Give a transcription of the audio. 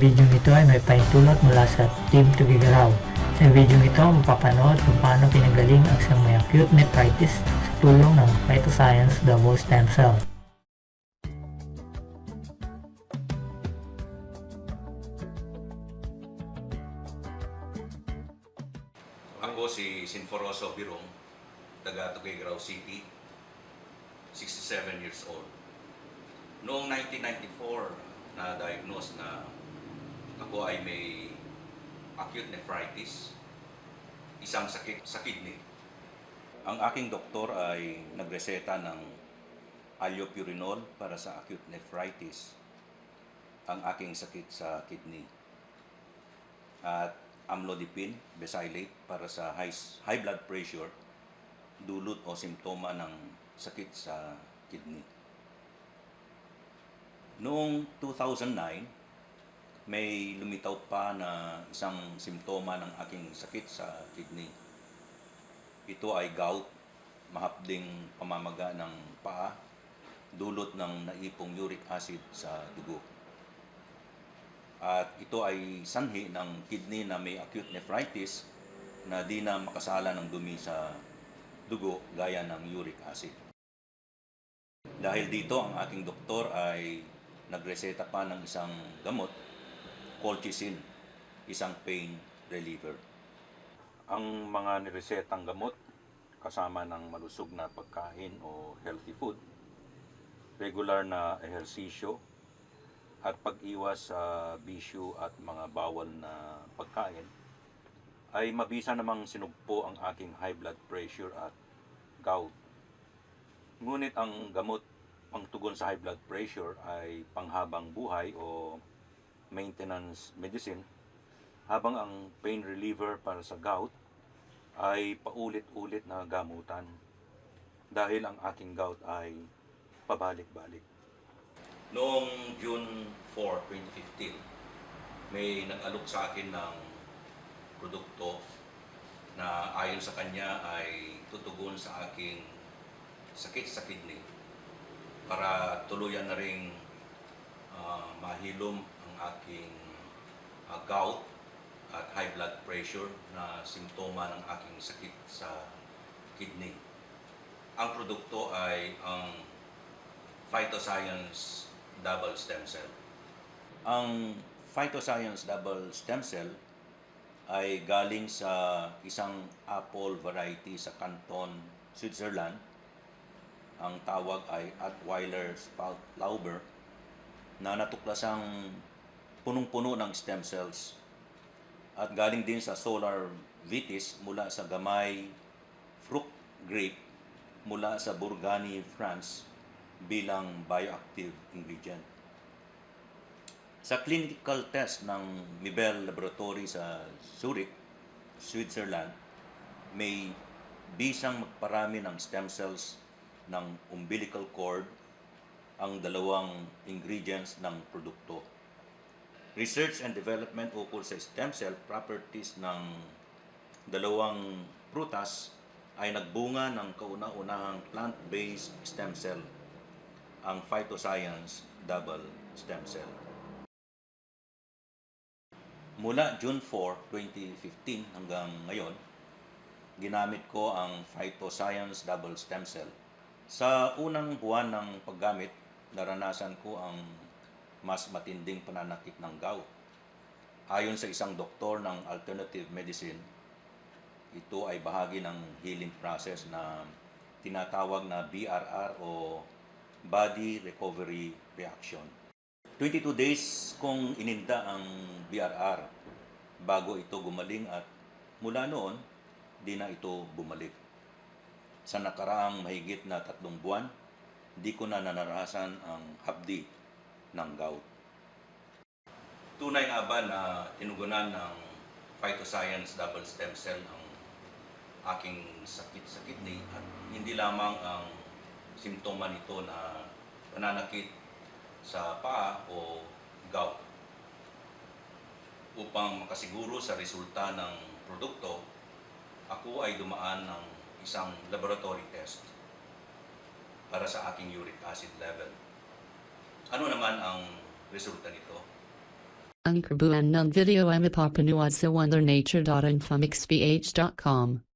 video ito ay may paintulot mula sa Team Tugigaraw. Sa video ito, mapapanood kung paano pinagaling ang isang may acute nephritis sa tulong ng Phytoscience Double Stem Cell. Ako si Sinforoso Birong, taga Tugigaraw City, 67 years old. Noong 1994, na-diagnose na ako ay may acute nephritis, isang sakit sa kidney. Ang aking doktor ay nagreseta ng allopurinol para sa acute nephritis, ang aking sakit sa kidney. At amlodipine, Besilate para sa high blood pressure, dulot o simptoma ng sakit sa kidney. Noong 2009, may lumitaw pa na isang simptoma ng aking sakit sa kidney. Ito ay gout, mahapding pamamaga ng paa, dulot ng naipong uric acid sa dugo. At ito ay sanhi ng kidney na may acute nephritis na di na makasala ng dumi sa dugo gaya ng uric acid. Dahil dito, ang aking doktor ay nagreseta pa ng isang gamot, colchicine, isang pain reliever. Ang mga niresetang gamot, kasama ng malusog na pagkain o healthy food, regular na ehersisyo, at pag-iwas sa bisyo at mga bawal na pagkain, ay mabisa namang sinugpo ang aking high blood pressure at gout. Ngunit ang gamot pangtugon sa high blood pressure ay panghabang buhay o maintenance medicine, habang ang pain reliever para sa gout ay paulit-ulit na gamutan dahil ang aking gout ay pabalik-balik. Noong June 4, 2015, may nag-alok sa akin ng produkto na ayon sa kanya ay tutugon sa aking sakit sa kidney para tuluyan na ring mahilom ang aking gout at high blood pressure na simptoma ng aking sakit sa kidney. Ang produkto ay ang Phytoscience Double Stem Cell. Ang Phytoscience Double Stem Cell ay galing sa isang apple variety sa Canton, Switzerland. Ang tawag ay Attweiler Spaltlauber, na natuklasang punong-puno ng stem cells, at galing din sa Solar Vitis mula sa gamay fruit grape mula sa Bourgogne, France, bilang bioactive ingredient. Sa clinical test ng Mibel Laboratory sa Zurich, Switzerland, may bisang magparami ng stem cells ng umbilical cord ang dalawang ingredients ng produkto. Research and development ukol sa stem cell properties ng dalawang prutas ay nagbunga ng kauna-unahang plant-based stem cell, ang Phytoscience Double Stem Cell. Mula June 4, 2015 hanggang ngayon, ginamit ko ang Phytoscience Double Stem Cell. Sa unang buwan ng paggamit, naranasan ko ang mas matinding pananakit ng gout. Ayon sa isang doktor ng alternative medicine, ito ay bahagi ng healing process na tinatawag na BRR o Body Recovery Reaction. 22 days kong ininda ang BRR bago ito gumaling, at mula noon, di na ito bumalik. Sa nakaraang mahigit na 3 buwan, di ko na naranasan ang hapdi ng gout. Tunay nga ba na tinugunan ng Phytoscience Double Stem Cell ang aking sakit sa kidney, at hindi lamang ang simptoma nito na pananakit sa paa o gout? Upang makasiguro sa resulta ng produkto, ako ay dumaan ng isang laboratory test para sa aking uric acid level. Ano naman ang resulta nito? Ang kabuuan ng video ay mapapanood sa wondernature.infamixph.com.